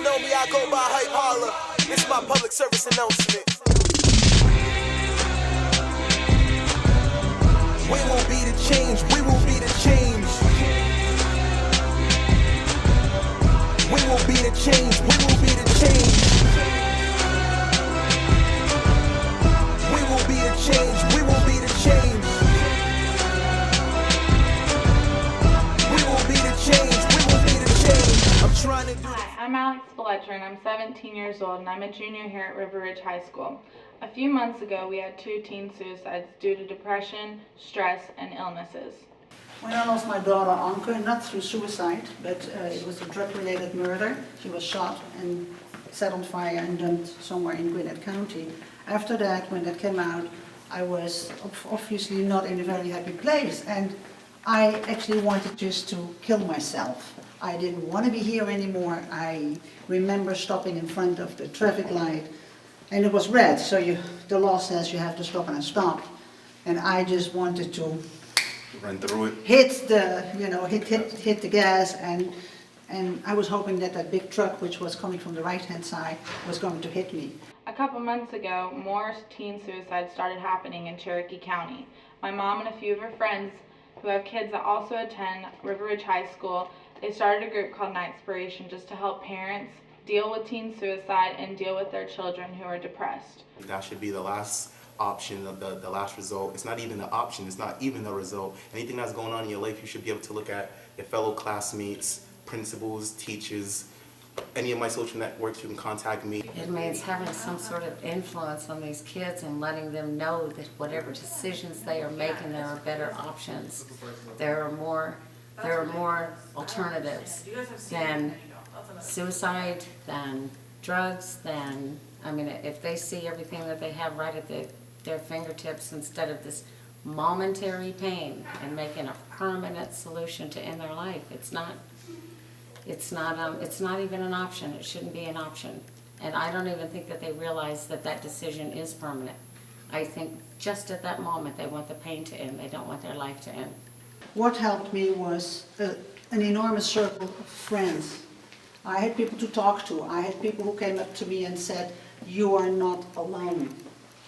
don't know me, I go by Hype Holla. This is my public service announcement. We will be the change, we will be the change. We will be the change, we will be the change. We will be the change, we will be the change. We will be the change, we will be the change. I'm trying to do. Hi, I'm Alex Fletcher and I'm 17 years old and I'm a junior here at River Ridge High School. A few months ago we had 2 teen suicides due to depression, stress, and illnesses. When I lost my daughter Anke, not through suicide, but it was a drug-related murder. She was shot and set on fire and dumped somewhere in Gwinnett County. After that, when that came out, I was obviously not in a very happy place, and I actually wanted just to kill myself. I didn't want to be here anymore. I remember stopping in front of the traffic light, and it was red, so the law says you have to stop, and I stopped. And I just wanted to run through it. Hit the gas, and I was hoping that that big truck, which was coming from the right-hand side, was going to hit me. A couple months ago, more teen suicides started happening in Cherokee County. My mom and a few of her friends who have kids that also attend River Ridge High School, they started a group called Nightspiration just to help parents deal with teen suicide and deal with their children who are depressed. That should be the last option, the last result. It's not even an option, it's not even the result. Anything that's going on in your life, you should be able to look at your fellow classmates, principals, teachers. Any of my social networks, you can contact me. It means having some sort of influence on these kids and letting them know that whatever decisions they are making, there are better options. There are more alternatives than suicide, than drugs, than, I mean, if they see everything that they have right at their fingertips instead of this momentary pain and making a permanent solution to end their life, it's not even an option. It shouldn't be an option. And I don't even think that they realize that that decision is permanent. I think just at that moment they want the pain to end. They don't want their life to end. What helped me was an enormous circle of friends. I had people to talk to. I had people who came up to me and said, "You are not alone.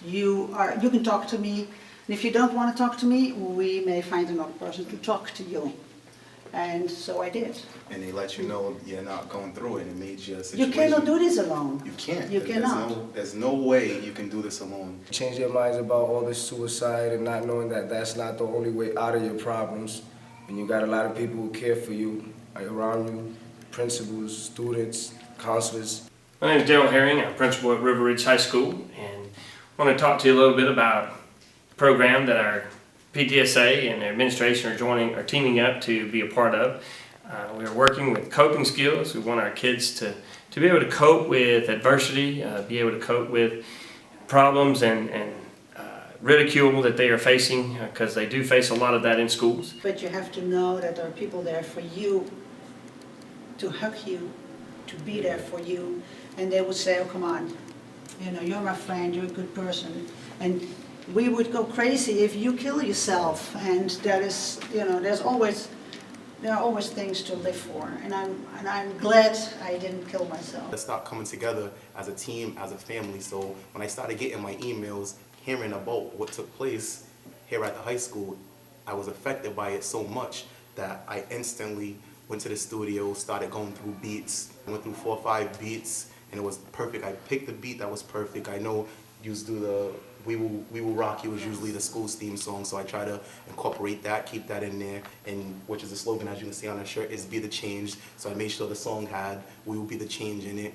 You can talk to me, and if you don't want to talk to me, we may find another person to talk to you." And so I did. And they let you know you're not going through it. It made your situation. You cannot do this alone. You can't. You cannot. There's no way you can do this alone. Change their minds about all this suicide and not knowing that that's not the only way out of your problems. And you got a lot of people who care for you around you, principals, students, counselors. My name is Daryl Herring. I'm principal at River Ridge High School, and I want to talk to you a little bit about a program that our PSA and the administration are teaming up to be a part of. We are working with coping skills. We want our kids to be able to cope with adversity, be able to cope with problems and ridicule that they are facing, because they do face a lot of that in schools. But you have to know that there are people there for you, to hug you, to be there for you, and they would say, "Oh, come on, you're my friend, you're a good person." And we would go crazy if you kill yourself, and there are always things to live for, and I'm glad I didn't kill myself. Let's start coming together as a team, as a family. So when I started getting my emails, hearing about what took place here at the high school, I was affected by it so much that I instantly went to the studio, started going through beats. I went through 4 or 5 beats, and it was perfect. I picked the beat that was perfect. I know used to do the We Will Rock You was usually the school's theme song, so I try to incorporate that, keep that in there, and which is the slogan, as you can see on the shirt, is "Be the Change." So I made sure the song had "We Will Be the Change" in it.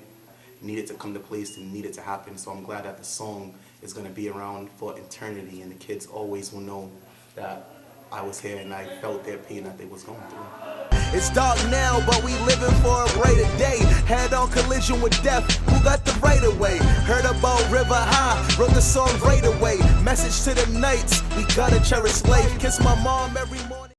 Needed to come to place and needed to happen. So I'm glad that the song is going to be around for eternity, and the kids always will know that I was here and I felt their pain that they was going through. It's dark now, but we living for a brighter day. Head on collision with death, who got the right of way? Heard about River High, wrote the song right away. Message to the nights, we gotta cherish life. Kiss my mom every